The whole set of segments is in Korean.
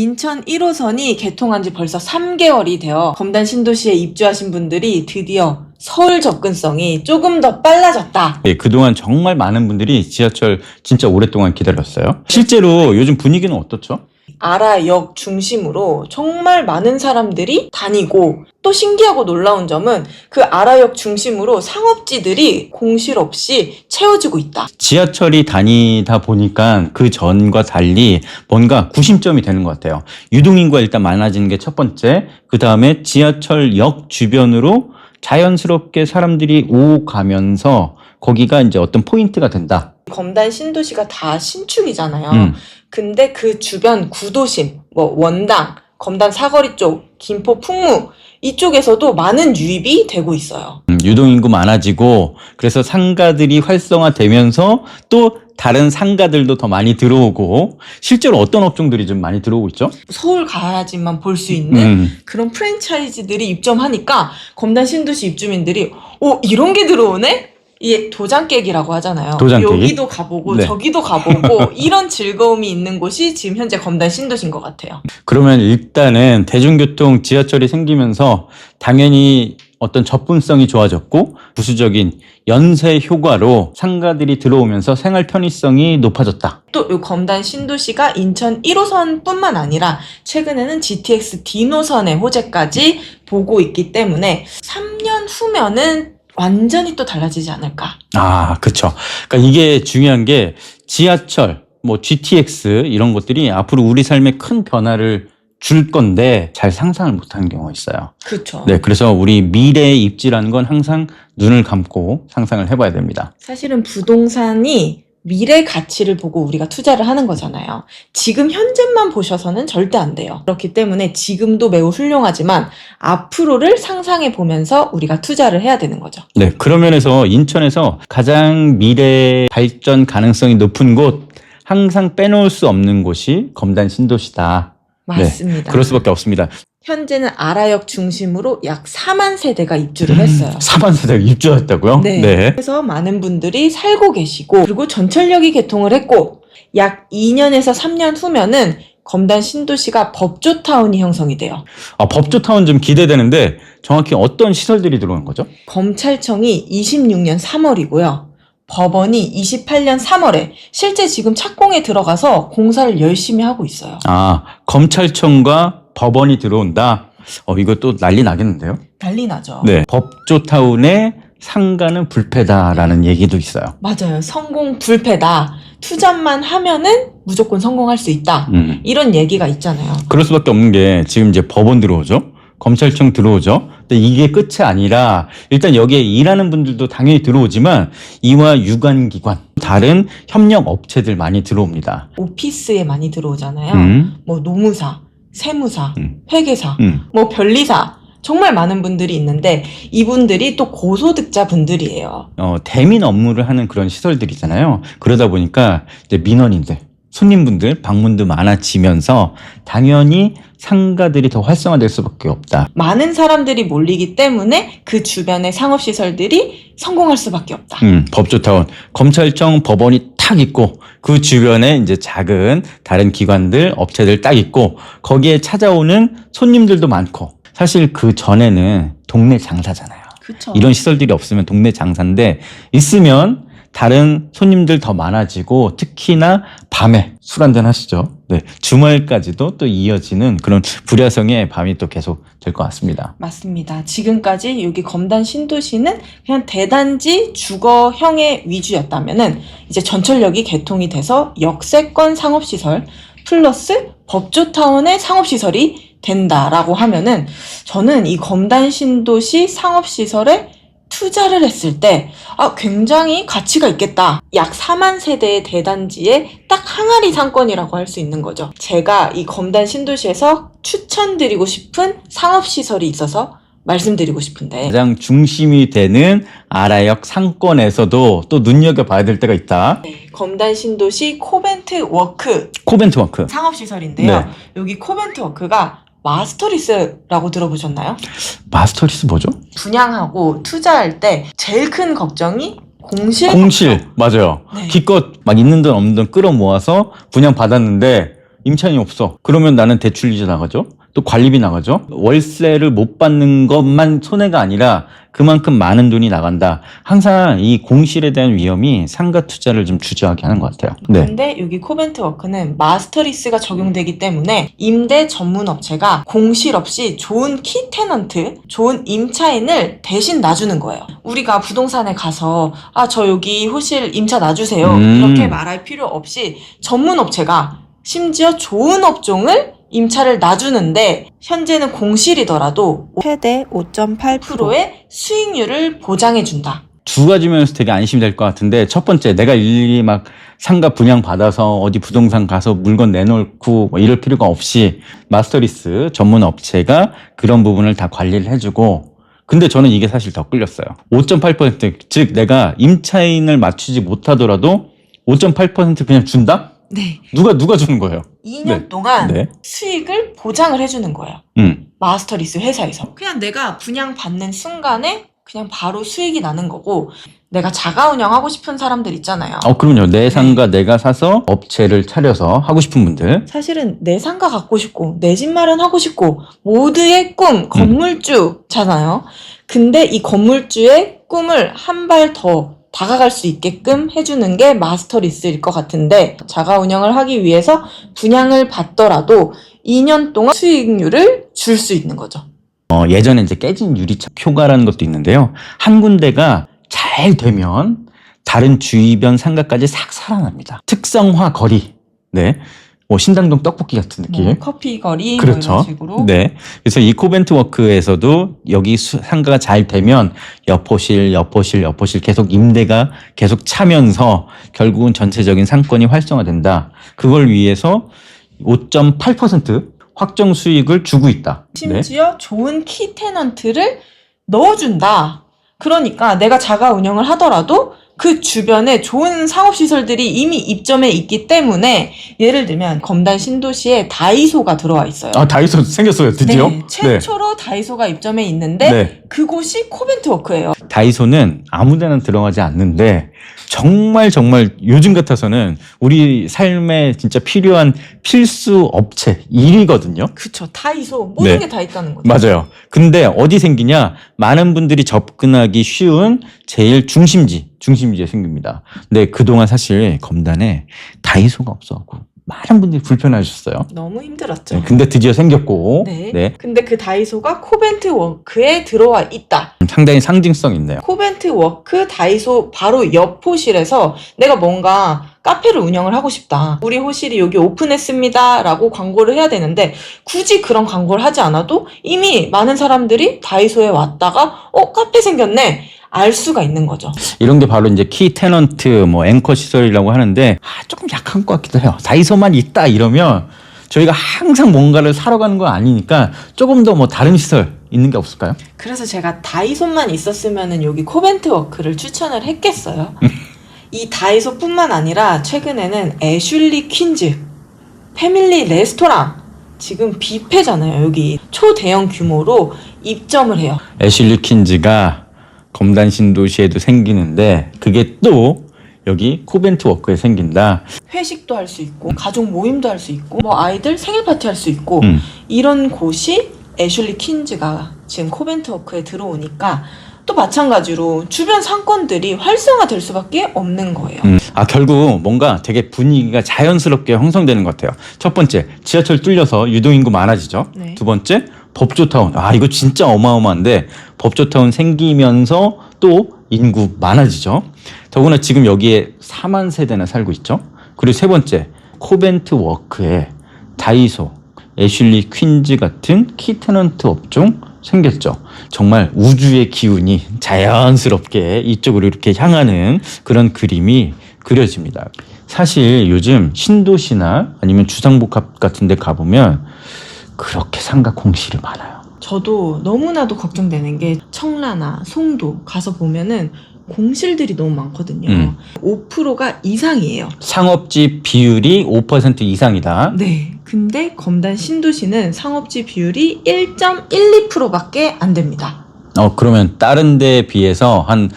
인천 1호선이 개통한 지 벌써 3개월이 되어 검단 신도시에 입주하신 분들이 드디어 서울 접근성이 조금 더 빨라졌다. 네, 그동안 정말 많은 분들이 지하철 진짜 오랫동안 기다렸어요. 실제로 요즘 분위기는 어떻죠? 아라역 중심으로 정말 많은 사람들이 다니고, 또 신기하고 놀라운 점은 그 아라역 중심으로 상업지들이 공실 없이 채워지고 있다. 지하철이 다니다 보니까 그 전과 달리 뭔가 구심점이 되는 것 같아요. 유동인구가 일단 많아지는 게 첫 번째, 그 다음에 지하철역 주변으로 자연스럽게 사람들이 오가면서 거기가 이제 어떤 포인트가 된다. 검단 신도시가 다 신축이잖아요. 근데 그 주변 구도심, 원당, 검단 사거리 쪽, 김포 풍무 이쪽에서도 많은 유입이 되고 있어요. 유동인구 많아지고 그래서 상가들이 활성화되면서 또 다른 상가들도 더 많이 들어오고, 실제로 어떤 업종들이 좀 많이 들어오고 있죠? 서울 가야지만 볼 수 있는 그런 프랜차이즈들이 입점하니까 검단 신도시 입주민들이 이런 게 들어오네? 이게 도장 깨기라고 하잖아요. 도장 깨기? 여기도 가보고 네. 저기도 가보고 이런 즐거움이 있는 곳이 지금 현재 검단 신도시인 것 같아요. 그러면 일단은 대중교통 지하철이 생기면서 당연히 어떤 접근성이 좋아졌고 부수적인 연쇄 효과로 상가들이 들어오면서 생활 편의성이 높아졌다. 또 이 검단 신도시가 인천 1호선 뿐만 아니라 최근에는 GTX D노선의 호재까지 보고 있기 때문에 3년 후면은 완전히 또 달라지지 않을까. 아, 그쵸. 그러니까 이게 중요한 게 지하철, GTX 이런 것들이 앞으로 우리 삶에 큰 변화를 줄 건데 잘 상상을 못하는 경우가 있어요. 그렇죠. 네, 그래서 우리 미래의 입지라는 건 항상 눈을 감고 상상을 해봐야 됩니다. 사실은 부동산이 미래 가치를 보고 우리가 투자를 하는 거잖아요. 지금 현재만 보셔서는 절대 안 돼요. 그렇기 때문에 지금도 매우 훌륭하지만 앞으로를 상상해 보면서 우리가 투자를 해야 되는 거죠. 네, 그런 면에서 인천에서 가장 미래 발전 가능성이 높은 곳, 항상 빼놓을 수 없는 곳이 검단 신도시다. 맞습니다. 네, 그럴 수밖에 없습니다. 현재는 아라역 중심으로 약 4만 세대가 입주를 했어요. 4만 세대가 입주했다고요? 네. 그래서 많은 분들이 살고 계시고, 그리고 전철역이 개통을 했고, 약 2년에서 3년 후면은 검단 신도시가 법조타운이 형성이 돼요. 법조타운 좀 기대되는데 정확히 어떤 시설들이 들어오는 거죠? 검찰청이 26년 3월이고요. 법원이 28년 3월에 실제 지금 착공에 들어가서 공사를 열심히 하고 있어요. 검찰청과 법원이 들어온다. 이거 또 난리 나겠는데요? 난리 나죠. 네. 법조타운의 상가는 불패다라는 얘기도 있어요. 맞아요. 성공 불패다. 투자만 하면은 무조건 성공할 수 있다. 이런 얘기가 있잖아요. 그럴 수밖에 없는 게 지금 이제 법원 들어오죠. 검찰청 들어오죠. 근데 이게 끝이 아니라 일단 여기에 일하는 분들도 당연히 들어오지만 이와 유관기관, 다른 협력 업체들 많이 들어옵니다. 오피스에 많이 들어오잖아요. 노무사, 세무사, 회계사, 변리사, 정말 많은 분들이 있는데 이분들이 또 고소득자 분들이에요. 대민 업무를 하는 그런 시설들이잖아요. 그러다 보니까 이제 민원인들, 손님분들, 방문도 많아지면서 당연히 상가들이 더 활성화될 수밖에 없다. 많은 사람들이 몰리기 때문에 그 주변의 상업시설들이 성공할 수밖에 없다. 법조타운, 검찰청, 법원이 딱 있고 그 주변에 이제 작은 다른 기관들, 업체들 딱 있고 거기에 찾아오는 손님들도 많고, 사실 그 전에는 동네 장사잖아요. 그쵸. 이런 시설들이 없으면 동네 장사인데 있으면 다른 손님들 더 많아지고, 특히나 밤에 술 한잔 하시죠. 네, 주말까지도 또 이어지는 그런 불야성의 밤이 또 계속 될 것 같습니다. 맞습니다. 지금까지 여기 검단 신도시는 그냥 대단지 주거형의 위주였다면은 이제 전철역이 개통이 돼서 역세권 상업시설 플러스 법조타운의 상업시설이 된다라고 하면은 저는 이 검단 신도시 상업시설에 투자를 했을 때 굉장히 가치가 있겠다. 약 4만 세대의 대단지에 딱 항아리 상권이라고 할 수 있는 거죠. 제가 이 검단 신도시에서 추천드리고 싶은 상업시설이 있어서 말씀드리고 싶은데, 가장 중심이 되는 아라역 상권에서도 또 눈여겨봐야 될 때가 있다. 검단 신도시 코벤트워크 코벤트워크. 상업시설인데요. 네. 여기 코벤트워크가 마스터리스라고 들어보셨나요? 마스터리스 뭐죠? 분양하고 투자할 때 제일 큰 걱정이 공실. 맞아요. 네. 기껏 막 있는 돈 없는 돈 끌어모아서 분양 받았는데 임차인이 없어. 그러면 나는 대출이자 나가죠. 또 관리비 나가죠. 월세를 못 받는 것만 손해가 아니라 그만큼 많은 돈이 나간다. 항상 이 공실에 대한 위험이 상가 투자를 좀 주저하게 하는 것 같아요. 네. 근데 여기 코벤트 워크는 마스터리스가 적용되기 때문에 임대 전문 업체가 공실 없이 좋은 키 테넌트, 좋은 임차인을 대신 놔주는 거예요. 우리가 부동산에 가서 저 여기 호실 임차 놔주세요. 이렇게 말할 필요 없이 전문 업체가 심지어 좋은 업종을 임차를 놔주는데 현재는 공실이더라도 최대 5.8%의 수익률을 보장해준다. 두 가지 면에서 되게 안심이 될 것 같은데 첫 번째 내가 일일이 막 상가 분양 받아서 어디 부동산 가서 물건 내놓고 뭐 이럴 필요가 없이 마스터리스 전문 업체가 그런 부분을 다 관리를 해주고 근데 저는 이게 사실 더 끌렸어요. 5.8% 즉 내가 임차인을 맞추지 못하더라도 5.8% 그냥 준다? 네. 누가 주는 거예요? 2년 네. 동안 네. 수익을 보장을 해주는 거예요. 마스터리스 회사에서. 그냥 내가 분양 받는 순간에 그냥 바로 수익이 나는 거고 내가 자가 운영하고 싶은 사람들 있잖아요. 그럼요. 내 상가 내가 사서 업체를 차려서 하고 싶은 분들. 사실은 내 상가 갖고 싶고 내 집 마련하고 싶고 모두의 꿈 건물주잖아요. 근데 이 건물주의 꿈을 한 발 더 다가갈 수 있게끔 해주는 게 마스터리스일 것 같은데 자가 운영을 하기 위해서 분양을 받더라도 2년 동안 수익률을 줄 수 있는 거죠. 예전에 이제 깨진 유리창 효과라는 것도 있는데요. 한 군데가 잘 되면 다른 주변 상가까지 싹 살아납니다. 특성화 거리. 네. 뭐 신당동 떡볶이 같은 느낌. 커피 거리 그렇죠. 이런 식으로. 네. 그래서 이 코벤트 워크에서도 여기 상가가 잘 되면 옆호실 계속 임대가 계속 차면서 결국은 전체적인 상권이 활성화된다. 그걸 위해서 5.8% 확정 수익을 주고 있다. 심지어 좋은 키 테넌트를 넣어준다. 그러니까 내가 자가 운영을 하더라도 그 주변에 좋은 상업시설들이 이미 입점해 있기 때문에 예를 들면 검단 신도시에 다이소가 들어와 있어요. 다이소 생겼어요, 드디어? 네, 최초로 다이소가 입점해 있는데 그곳이 코벤트 워크예요. 다이소는 아무데나 들어가지 않는데 정말 요즘 같아서는 우리 삶에 진짜 필요한 필수 업체 1위거든요. 그쵸. 다이소 모든 게 다 있다는 거죠. 맞아요. 근데 어디 생기냐? 많은 분들이 접근하기 쉬운 제일 중심지에 생깁니다. 근데 그동안 사실 검단에 다이소가 없어갖고 많은 분들이 불편하셨어요. 너무 힘들었죠. 근데 드디어 생겼고. 네. 근데 그 다이소가 코벤트 워크에 들어와 있다. 상당히 상징성 있네요. 코벤트 워크 다이소 바로 옆 호실에서 내가 뭔가 카페를 운영을 하고 싶다. 우리 호실이 여기 오픈했습니다. 라고 광고를 해야 되는데 굳이 그런 광고를 하지 않아도 이미 많은 사람들이 다이소에 왔다가 카페 생겼네. 알 수가 있는 거죠. 이런 게 바로 이제 키 테넌트, 앵커 시설이라고 하는데 조금 약한 것 같기도 해요. 다이소만 있다 이러면 저희가 항상 뭔가를 사러 가는 거 아니니까 조금 더 다른 시설 있는 게 없을까요? 그래서 제가 다이소만 있었으면은 여기 코벤트 워크를 추천을 했겠어요. 이 다이소뿐만 아니라 최근에는 애슐리 퀸즈, 패밀리 레스토랑, 지금 뷔페잖아요. 여기 초대형 규모로 입점을 해요. 애슐리 퀸즈가 검단 신도시에도 생기는데 그게 또 여기 코벤트 워크에 생긴다. 회식도 할 수 있고 가족 모임도 할 수 있고 아이들 생일 파티 할 수 있고 이런 곳이 애슐리 퀸즈가 지금 코벤트 워크에 들어오니까 또 마찬가지로 주변 상권들이 활성화될 수밖에 없는 거예요. 결국 뭔가 되게 분위기가 자연스럽게 형성되는 것 같아요. 첫 번째, 지하철 뚫려서 유동인구 많아지죠. 네. 두 번째, 법조타운. 이거 진짜 어마어마한데 법조타운 생기면서 또 인구 많아지죠. 더구나 지금 여기에 4만 세대나 살고 있죠. 그리고 세 번째, 코벤트 워크에 다이소, 애슐리 퀸즈 같은 키테넌트 업종 생겼죠. 정말 우주의 기운이 자연스럽게 이쪽으로 이렇게 향하는 그런 그림이 그려집니다. 사실 요즘 신도시나 아니면 주상복합 같은 데 가보면 그렇게 상가 공실이 많아요. 저도 너무나도 걱정되는 게 청라나 송도 가서 보면은 공실들이 너무 많거든요. 5%가 이상이에요. 상업지 비율이 5% 이상이다. 네. 근데 검단 신도시는 상업지 비율이 1.12%밖에 안 됩니다. 그러면 다른 데에 비해서 한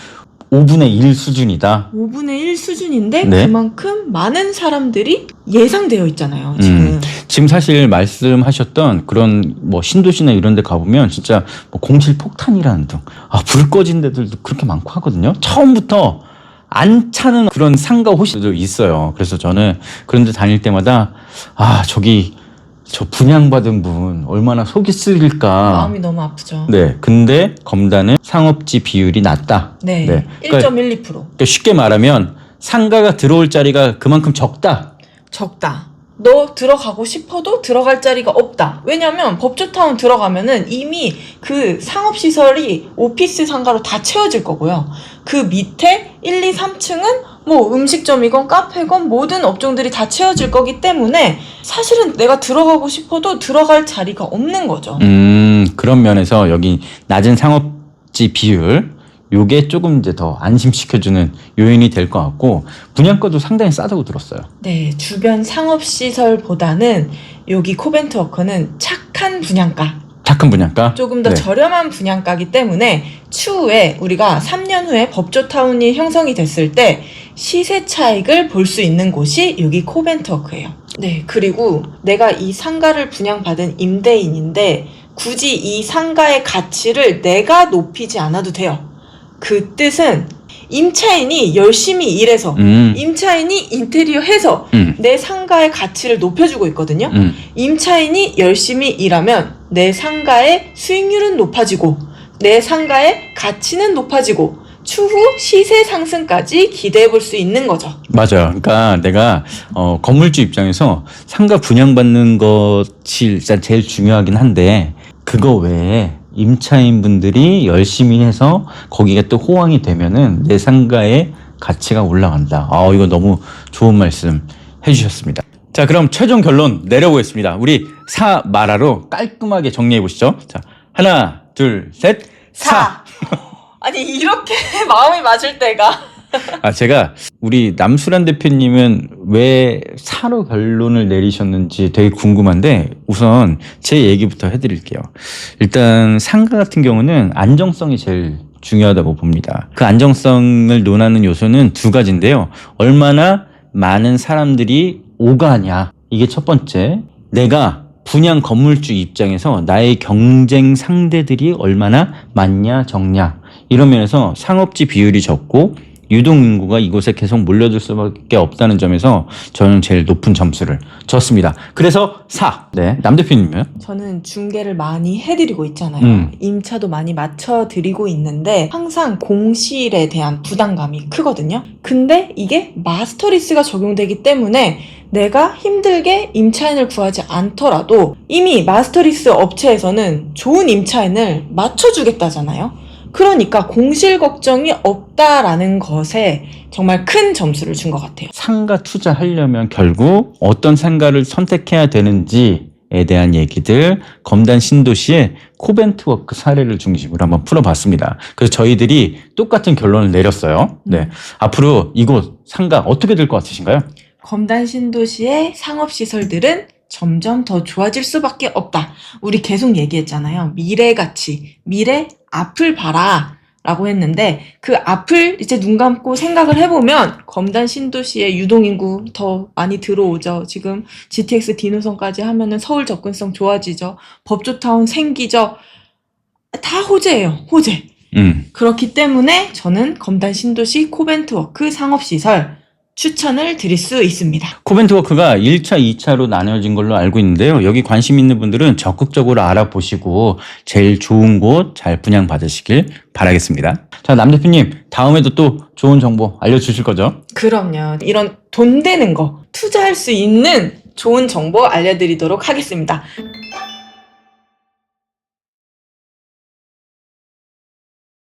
5분의 1 수준이다. 5분의 1 수준인데 네. 그만큼 많은 사람들이 예상되어 있잖아요. 지금. 지금 사실 말씀하셨던 그런 뭐 신도시나 이런 데 가보면 진짜 뭐 공실 폭탄이라는 등, 불 꺼진 데들도 그렇게 많고 하거든요. 처음부터 안 차는 그런 상가 호실도 있어요. 그래서 저는 그런 데 다닐 때마다 저기 저 분양받은 분 얼마나 속이 쓰릴까. 마음이 너무 아프죠. 네. 근데 검단은 상업지 비율이 낮다. 네. 네. 1.12%. 그러니까 쉽게 말하면 상가가 들어올 자리가 그만큼 적다. 적다. 너 들어가고 싶어도 들어갈 자리가 없다. 왜냐면 법조타운 들어가면은 이미 그 상업시설이 오피스 상가로 다 채워질 거고요. 그 밑에 1, 2, 3층은 뭐 음식점이건 카페건 모든 업종들이 다 채워질 거기 때문에 사실은 내가 들어가고 싶어도 들어갈 자리가 없는 거죠. 그런 면에서 여기 낮은 상업지 비율, 요게 조금 이제 더 안심시켜주는 요인이 될 것 같고, 분양가도 상당히 싸다고 들었어요. 네, 주변 상업시설보다는 여기 코벤트워크는 착한 분양가, 착한 분양가? 조금 더 네. 저렴한 분양가이기 때문에 추후에 우리가 3년 후에 법조타운이 형성이 됐을 때 시세 차익을 볼 수 있는 곳이 여기 코벤트워크예요. 네, 그리고 내가 이 상가를 분양받은 임대인인데 굳이 이 상가의 가치를 내가 높이지 않아도 돼요. 그 뜻은 임차인이 열심히 일해서 임차인이 인테리어 해서 내 상가의 가치를 높여주고 있거든요. 임차인이 열심히 일하면 내 상가의 수익률은 높아지고 내 상가의 가치는 높아지고 추후 시세 상승까지 기대해 볼 수 있는 거죠. 맞아요. 그러니까 내가 건물주 입장에서 상가 분양받는 것이 일단 제일 중요하긴 한데, 그거 외에 임차인분들이 열심히 해서 거기가 또 호황이 되면은 내 상가의 가치가 올라간다. 이거 너무 좋은 말씀 해주셨습니다. 자, 그럼 최종 결론 내려보겠습니다. 우리 사마라로 깔끔하게 정리해 보시죠. 자, 하나, 둘, 셋. 4. 아니 이렇게 마음이 맞을 때가 제가 우리 남수란 대표님은 왜 4로 결론을 내리셨는지 되게 궁금한데, 우선 제 얘기부터 해드릴게요. 일단 상가 같은 경우는 안정성이 제일 중요하다고 봅니다. 그 안정성을 논하는 요소는 두 가지인데요. 얼마나 많은 사람들이 오가냐, 이게 첫 번째. 내가 분양 건물주 입장에서 나의 경쟁 상대들이 얼마나 많냐 적냐, 이런 면에서 상업지 비율이 적고 유동인구가 이곳에 계속 몰려들 수밖에 없다는 점에서 저는 제일 높은 점수를 줬습니다. 그래서 4. 네, 남 대표님은요? 저는 중개를 많이 해드리고 있잖아요. 임차도 많이 맞춰드리고 있는데 항상 공실에 대한 부담감이 크거든요. 근데 이게 마스터리스가 적용되기 때문에 내가 힘들게 임차인을 구하지 않더라도 이미 마스터리스 업체에서는 좋은 임차인을 맞춰주겠다잖아요. 그러니까 공실 걱정이 없다라는 것에 정말 큰 점수를 준 것 같아요. 상가 투자하려면 결국 어떤 상가를 선택해야 되는지에 대한 얘기들, 검단 신도시의 코벤트워크 사례를 중심으로 한번 풀어봤습니다. 그래서 저희들이 똑같은 결론을 내렸어요. 네, 앞으로 이곳 상가 어떻게 될 것 같으신가요? 검단 신도시의 상업시설들은 점점 더 좋아질 수밖에 없다. 우리 계속 얘기했잖아요. 미래 가치, 미래 앞을 봐라 라고 했는데 그 앞을 이제 눈 감고 생각을 해보면 검단 신도시의 유동인구 더 많이 들어오죠. 지금 GTX 디노선까지 하면은 서울 접근성 좋아지죠. 법조타운 생기죠. 다 호재예요. 호재. 그렇기 때문에 저는 검단 신도시 코벤트워크 상업시설 추천을 드릴 수 있습니다. 코벤트워크가 1차, 2차로 나눠진 걸로 알고 있는데요. 여기 관심 있는 분들은 적극적으로 알아보시고 제일 좋은 곳 잘 분양받으시길 바라겠습니다. 자, 남 대표님, 다음에도 또 좋은 정보 알려주실 거죠? 그럼요. 이런 돈 되는 거, 투자할 수 있는 좋은 정보 알려드리도록 하겠습니다.